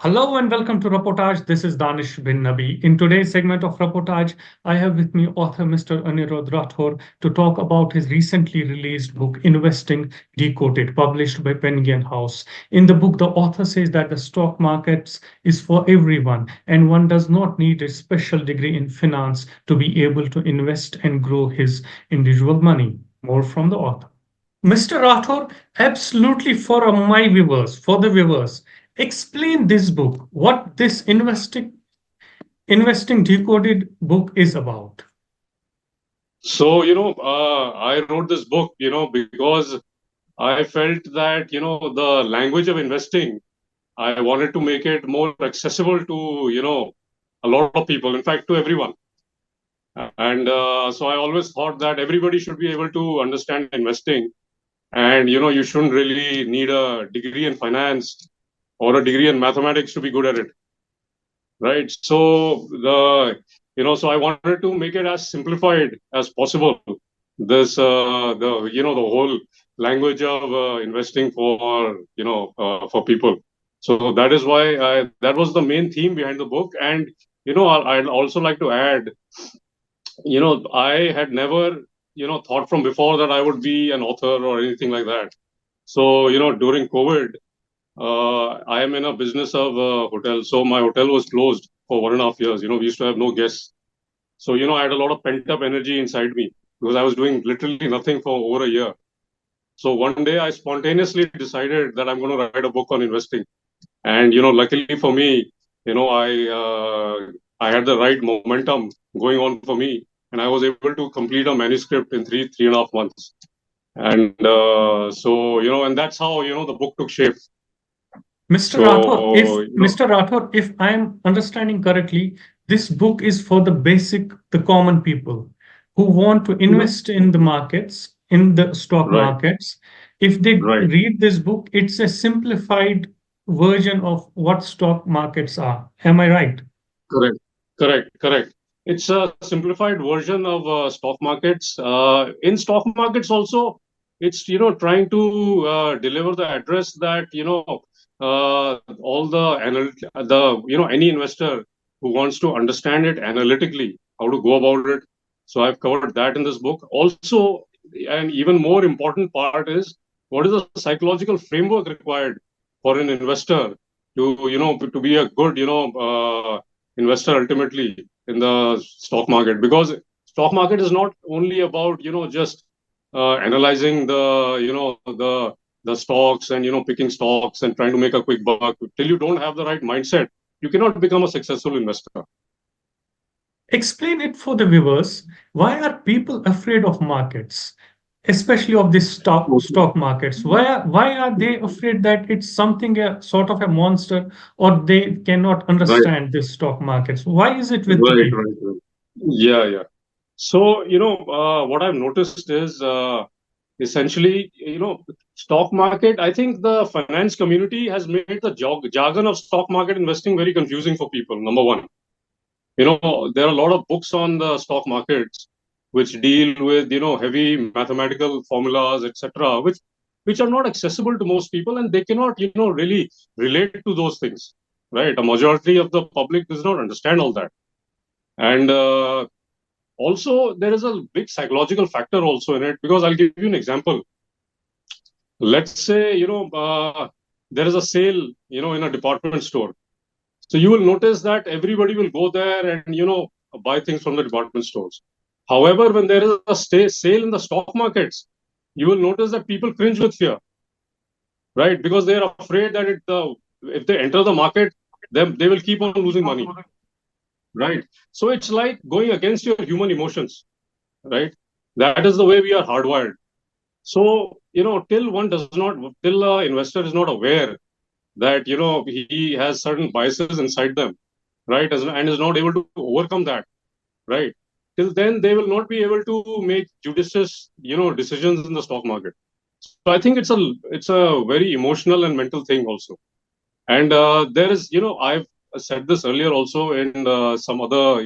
Hello and welcome to Reportage. This is Danish bin Nabi. In today's segment of Reportage, I have with me author Mr. Anirudh Rathore to talk about his recently released book, Investing Decoded, published by Penguin House. In the book, the author says that the stock markets is for everyone, and one does not need a special degree in finance to be able to invest and grow his individual money. More from the author. Mr. Rathore, absolutely for the viewers, explain this book, what this investing decoded book is about. So, I wrote this book, because I felt that, the language of investing, I wanted to make it more accessible to, a lot of people, in fact, to everyone. And so I always thought that everybody should be able to understand investing. And, you shouldn't really need a degree in finance or a degree in mathematics to be good at it. Right. So I wanted to make it as simplified as possible. The whole language of investing for people. So that is why that was the main theme behind the book. And, I'd also like to add, I had never, thought from before that I would be an author or anything like that. So, during COVID, I am in a business of hotel. So my hotel was closed for 1.5 years. We used to have no guests. So, I had a lot of pent up energy inside me because I was doing literally nothing for over a year. So one day I spontaneously decided that I'm going to write a book on investing. And, luckily for me, I had the right momentum going on for me. And I was able to complete a manuscript in 3.5 months. And and that's how, the book took shape. Mr. Rathore, So, if I'm understanding correctly, this book is for the common people who want to invest in the markets, in the stock right, markets. If they right. read this book, it's a simplified version of what stock markets are. Am I right? Correct, correct. It's a simplified version of stock markets. In stock markets also, it's trying to deliver the address that all any investor who wants to understand it analytically, how to go about it. So I've covered that in this book. Also, an even more important part is what is the psychological framework required for an investor to be a good investor ultimately in the stock market, because stock market is not only about just analyzing the stocks and picking stocks and trying to make a quick buck. Till you don't have the right mindset, you cannot become a successful investor. Explain it for the viewers. Why are people afraid of markets, especially of this stock markets? Why are they afraid that it's something a sort of a monster, or they cannot Right, understand this stock markets? Why is it with the right, people? right, right. Yeah. So what I've noticed is essentially, stock market. I think the finance community has made the jargon of stock market investing very confusing for people. Number one, there are a lot of books on the stock markets which deal with heavy mathematical formulas, etc., which are not accessible to most people, and they cannot really relate to those things. Right, a majority of the public does not understand all that. And also there is a big psychological factor also in it, because I'll give you an example. Let's say there is a sale in a department store. So you will notice that everybody will go there and buy things from the department stores. However, when there is a sale in the stock markets, you will notice that people cringe with fear, right? Because they are afraid that if they enter the market, then they will keep on losing money, right? So it's like going against your human emotions, right? That is the way we are hardwired. So till the investor is not aware that he has certain biases inside them, right, and is not able to overcome that, right, till then they will not be able to make judicious decisions in the stock market. So I think it's a very emotional and mental thing also. And there is, I've said this earlier also in some other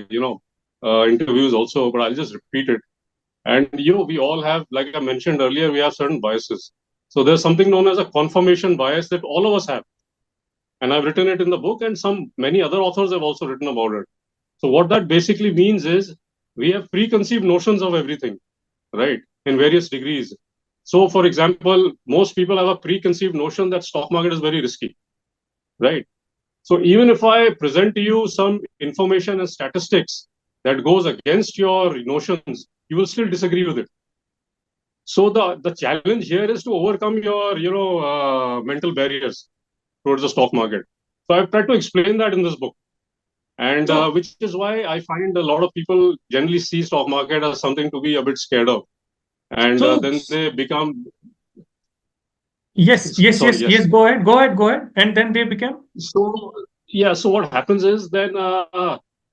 interviews also, but I'll just repeat it. And we all have, like I mentioned earlier, we have certain biases. So there's something known as a confirmation bias that all of us have. and I've written it in the book, and many other authors have also written about it. So what that basically means is we have preconceived notions of everything, right, in various degrees. So, for example, most people have a preconceived notion that stock market is very risky, right? So even if I present to you some information and statistics that goes against your notions, you will still disagree with it. So the challenge here is to overcome your mental barriers towards the stock market. So I've tried to explain that in this book, and So, which is why I find a lot of people generally see stock market as something to be a bit scared of, and so then they become yes, yes, sorry, yes, yes. yes. Go ahead, and then they became. So yeah, so what happens is then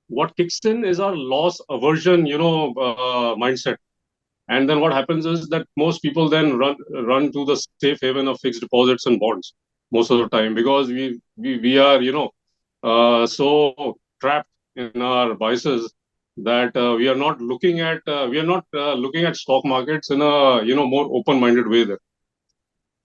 what kicks in is our loss aversion, mindset. And then what happens is that most people then run to the safe haven of fixed deposits and bonds most of the time, because we are so trapped in our biases that we are not looking at stock markets in a more open minded way there.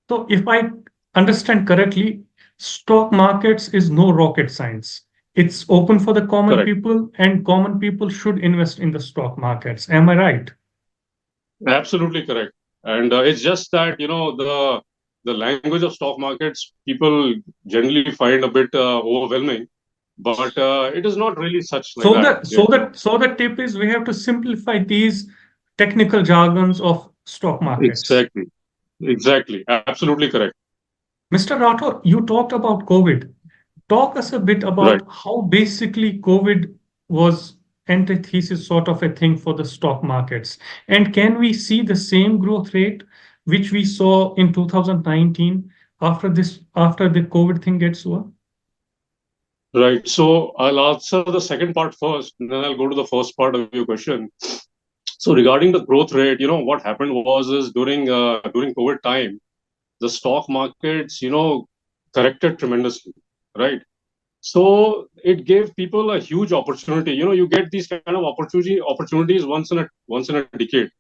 So, if I understand correctly, stock markets is no rocket science. It's open for the common Correct. people, and common people should invest in the stock markets. Am I right? Absolutely correct. And it's just that the language of stock markets people generally find a bit overwhelming, but it is not really such like So that. the so the so the tip is we have to simplify these technical jargons of stock markets. Exactly. Exactly. Absolutely correct. Mr. Rathore, you talked about COVID. Talk us a bit Right. about how basically COVID was antithesis sort of a thing for the stock markets. And can we see the same growth rate which we saw in 2019 after the COVID thing gets over? Right. So I'll answer the second part first, and then I'll go to the first part of your question. So regarding the growth rate, what happened was is during COVID time, the stock markets, corrected tremendously, right? So it gave people a huge opportunity. You get these kind of opportunities once in a decade,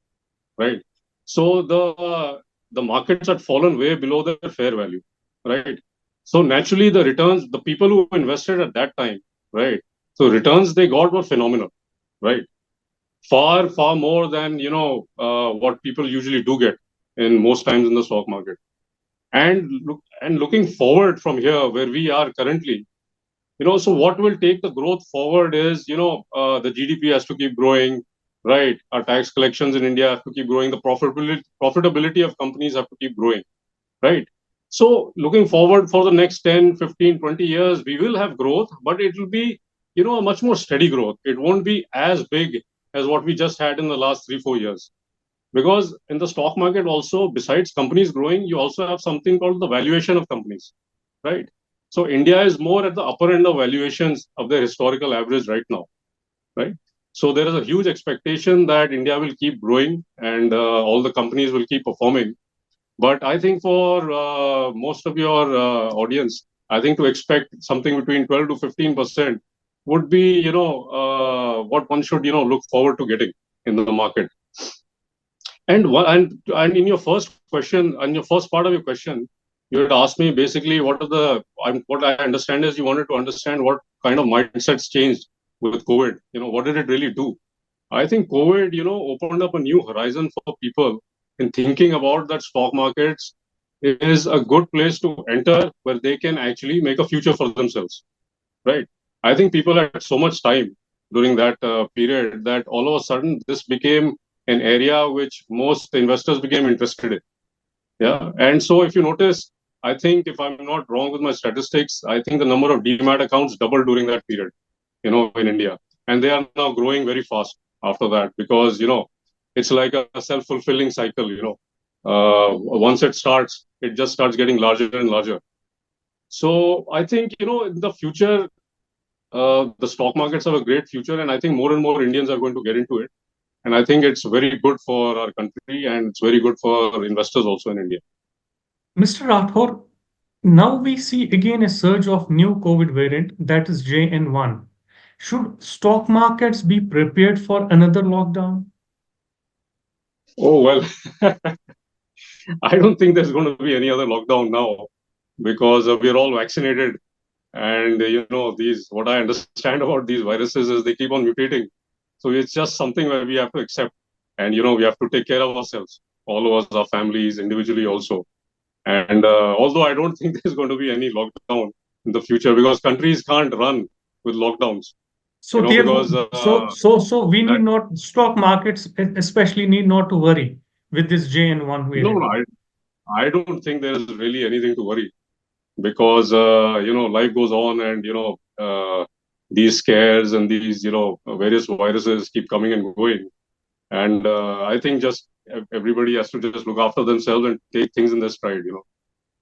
right? So the markets had fallen way below their fair value, right? So naturally, the returns, the people who invested at that time, right? So returns they got were phenomenal, right? Far more than what people usually do get in most times in the stock market. And looking forward from here, where we are currently, so what will take the growth forward is, the GDP has to keep growing, right? Our tax collections in India have to keep growing. The profitability of companies have to keep growing, right? So looking forward for the next 10, 15, 20 years, we will have growth, but it will be, a much more steady growth. It won't be as big as what we just had in the last 3, 4 years. Because in the stock market also, besides companies growing, you also have something called the valuation of companies, right? So India is more at the upper end of valuations of their historical average right now, right? So there is a huge expectation that India will keep growing and all the companies will keep performing. But I think for most of your audience, I think to expect something between 12 to 15% would be, what one should, look forward to getting in the market. And in your first question, on your first part of your question, you had asked me basically what I understand is you wanted to understand what kind of mindsets changed with COVID. What did it really do? I think COVID, opened up a new horizon for people in thinking about that stock markets is a good place to enter where they can actually make a future for themselves, right? I think people had so much time during that period that all of a sudden this became an area which most investors became interested in. Yeah. And so if you notice, I think if I'm not wrong with my statistics, I think the number of demat accounts doubled during that period, in India. And they are now growing very fast after that because, it's like a self-fulfilling cycle, once it starts, it just starts getting larger and larger. So I think, in the future, the stock markets have a great future, and I think more and more Indians are going to get into it. And I think it's very good for our country, and it's very good for investors also in India. Mr. Rathore, now we see again a surge of new COVID variant that is JN1. Should stock markets be prepared for another lockdown? Oh well, I don't think there's going to be any other lockdown now because we're all vaccinated. And these, what I understand about these viruses is they keep on mutating. So it's just something where we have to accept, and we have to take care of ourselves, all of us, our families, individually also. And although I don't think there's going to be any lockdown in the future, because countries can't run with lockdowns, So therefore, because so we that, need not stock markets especially need not to worry with this JN1 no, no, variant. I don't think there's really anything to worry, because life goes on, and these scares and these various viruses keep coming and going. And I think just everybody has to just look after themselves and take things in their stride,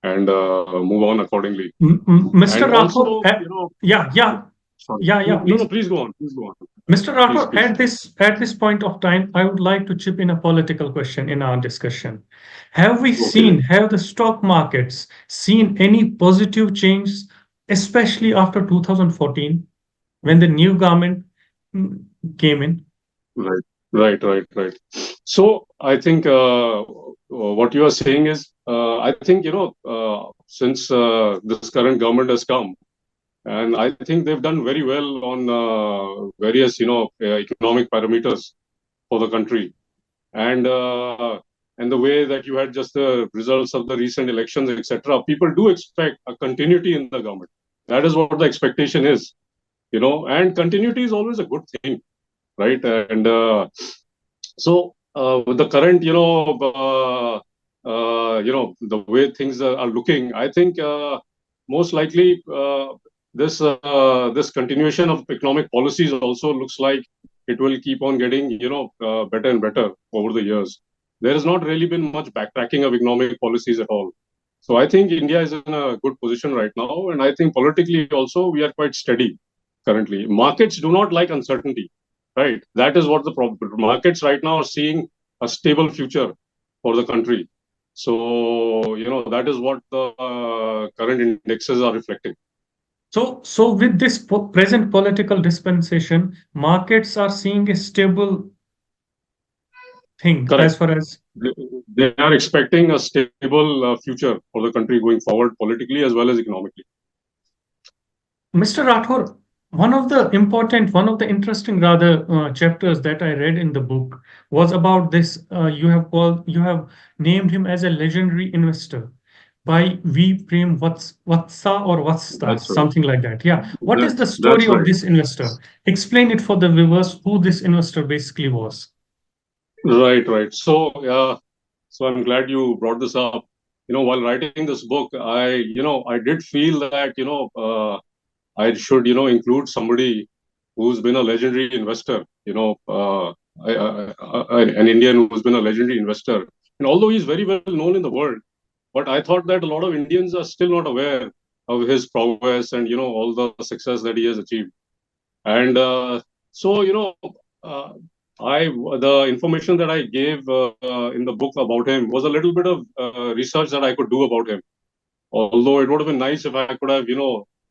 and move on accordingly. Mr. And Rathod, also, yeah, yeah, sorry, yeah, yeah, no, no, please. please go on, please go on, Mr. please, Rathod, please. at this point of time, I would like to chip in a political question in our discussion. Okay. Have the stock markets seen any positive change, especially after 2014, when the new government mm, came in? Right, right. So I think what you are saying is, I think since this current government has come, and I think they've done very well on various economic parameters for the country, and and the way that you had just the results of the recent elections, etc. People do expect a continuity in the government. That is what the expectation is, and continuity is always a good thing, right? And so with the current, the way things are looking, I think most likely this continuation of economic policies also looks like it will keep on getting better and better over the years. There has not really been much backtracking of economic policies at all. So I think India is in a good position right now, and I think politically also we are quite steady currently. Markets do not like uncertainty, right? That is what the problem. Markets right now are seeing a stable future for the country. So that is what the current indexes are reflecting. So with this present political dispensation, markets are seeing a stable thing as Correct. far as They are expecting a stable future for the country going forward, politically as well as economically. Mr. Rathor. One of the interesting rather chapters that I read in the book was about this. You have named him as a legendary investor by V. Prem Vatsa or Vatsta, That's right. something like that. Yeah. What is the story That's of right. this investor? Explain it for the viewers who this investor basically was. Right, right. So I'm glad you brought this up. While writing this book, I did feel that, I should, include somebody who's been a legendary investor, an Indian who's been a legendary investor. And although he's very well known in the world, but I thought that a lot of Indians are still not aware of his prowess and, all the success that he has achieved. And so, uh, the information that I gave in the book about him was a little bit of research that I could do about him. Although it would have been nice if I could have,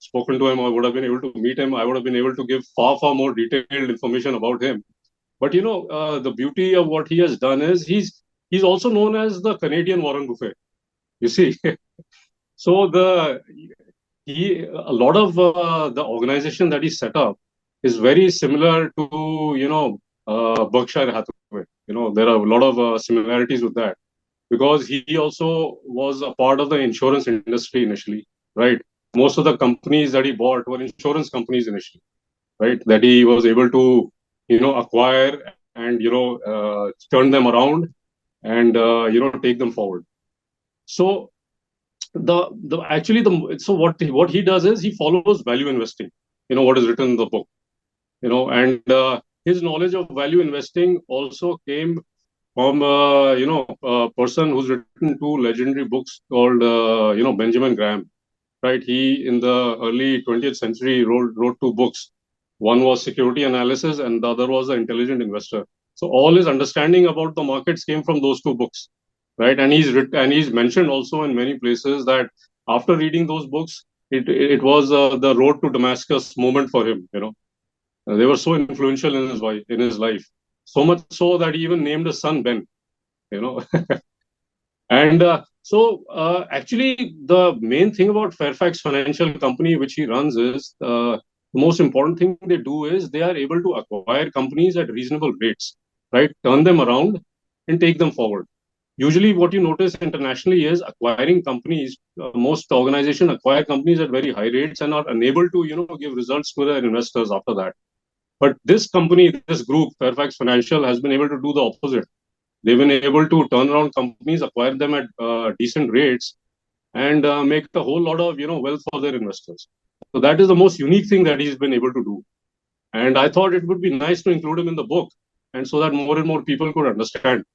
spoken to him, or would have been able to meet him, I would have been able to give far more detailed information about him. But the beauty of what he has done is he's also known as the Canadian Warren Buffett. You see, so a lot of the organization that he set up is very similar to Berkshire Hathaway. There are a lot of similarities with that, because he also was a part of the insurance industry initially, right? Most of the companies that he bought were insurance companies initially, right? That he was able to, acquire and, turn them around and, take them forward. So the actually the so what he does is he follows value investing, what is written in the book, and his knowledge of value investing also came from a person who's written two legendary books called Benjamin Graham, right? He in the early 20th century wrote two books. One was Security Analysis, and the other was The Intelligent Investor. So all his understanding about the markets came from those two books, right? And he's mentioned also in many places that after reading those books, it was the road to Damascus moment for him. They were so influential in his life, so much so that he even named his son Ben. You know, and So actually, the main thing about Fairfax Financial Company, which he runs, is the most important thing they do is they are able to acquire companies at reasonable rates, right? Turn them around and take them forward. Usually, what you notice internationally is acquiring companies. Most organizations acquire companies at very high rates and are unable to, give results to their investors after that. But this company, this group, Fairfax Financial, has been able to do the opposite. They've been able to turn around companies, acquire them at decent rates, and make a whole lot of wealth for their investors. So that is the most unique thing that he's been able to do. And I thought it would be nice to include him in the book, and so that more and more people could understand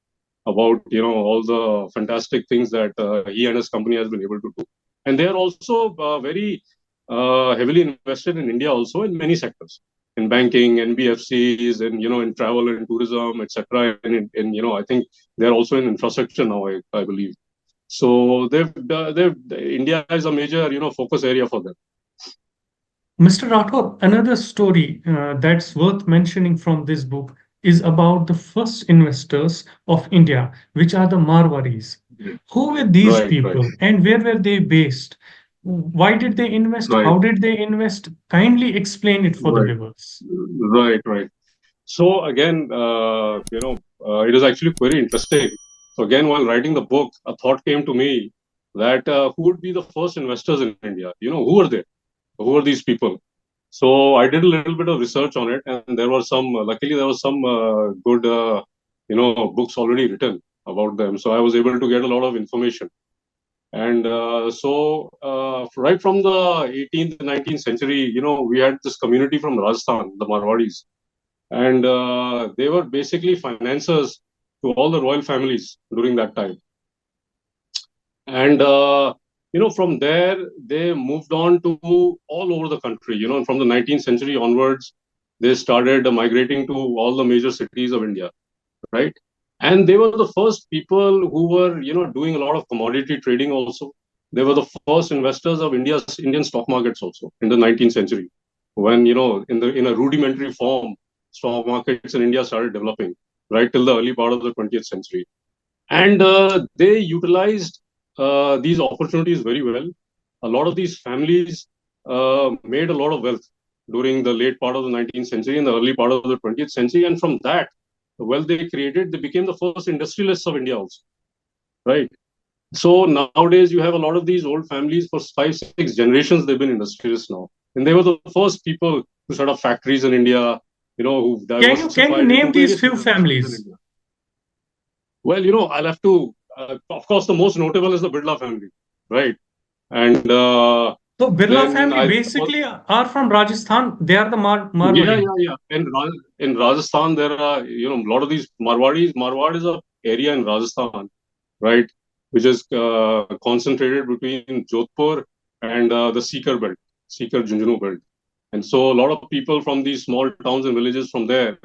about all the fantastic things that he and his company has been able to do. And they are also very heavily invested in India, also in many sectors, in banking, NBFCs, and in travel and tourism, etc. And I think they're also in infrastructure now, I believe. So India is a major focus area for them. Mr. Rathore, another story that's worth mentioning from this book is about the first investors of India, which are the Marwaris. Who were these Right, people and where were they based? Why did they invest? right, How did they invest? Kindly explain it for the right, viewers. right. So again, it is actually very interesting. So again, while writing the book, a thought came to me that who would be the first investors in India? Who are they? Who are these people? So I did a little bit of research on it, and there were some. Luckily, there was some good, books already written about them. So I was able to get a lot of information. And right from the 18th, 19th century, we had this community from Rajasthan, the Marwaris, and they were basically financiers to all the royal families during that time. And from there they moved on to all over the country. And from the 19th century onwards, they started migrating to all the major cities of India, right? And they were the first people who were doing a lot of commodity trading also. They were the first investors of Indian stock markets also in the 19th century, when in a rudimentary form stock markets in India started developing, right till the early part of the 20th century. And they utilized these opportunities very well. A lot of these families made a lot of wealth during the late part of the 19th century and the early part of the 20th century. And from that, the wealth they created, they became the first industrialists of India also, right? So nowadays, you have a lot of these old families for 5, 6 generations, they've been industrialists now. And they were the first people who set up factories in India, who Can you diversified into name these various few industries in families? India. Well, I'll have to, of course, the most notable is the Birla family, right? And So Birla then family I, basically are from Rajasthan. They are the yeah, Marwari. yeah, yeah. In Rajasthan, there are, a lot of these Marwadis. Marwad is a area in Rajasthan, right? Which is concentrated between Jodhpur and the Sikar belt, Sikar Junjunu belt. And so a lot of people from these small towns and villages from there,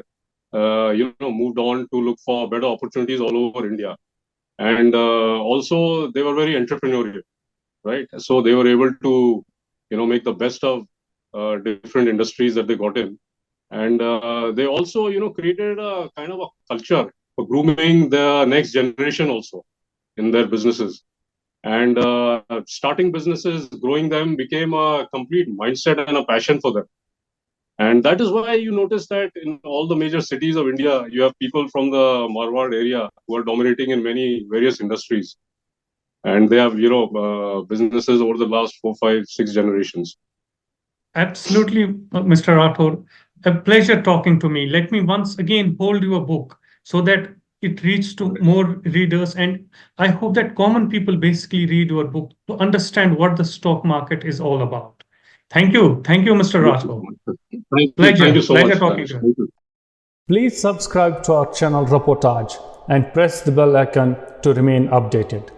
moved on to look for better opportunities all over India. And also they were very entrepreneurial, right? So they were able to, make the best of different industries that they got in. And they also, created a kind of a culture for grooming the next generation also in their businesses. And starting businesses, growing them became a complete mindset and a passion for them. And that is why you notice that in all the major cities of India, you have people from the Marwad area who are dominating in many various industries. And they have, businesses over the last 4, 5, 6 generations. Absolutely, Mr. Rathore. A pleasure talking to me. Let me once again hold your book so that it reaches to more readers. And I hope that common people basically read your book to understand what the stock market is all about. Thank you. Thank you, Mr. Rathore. Thank you Pleasure. so Pleasure much, talking Danish. to you. Thank you. Please subscribe to our channel Reportage and press the bell icon to remain updated.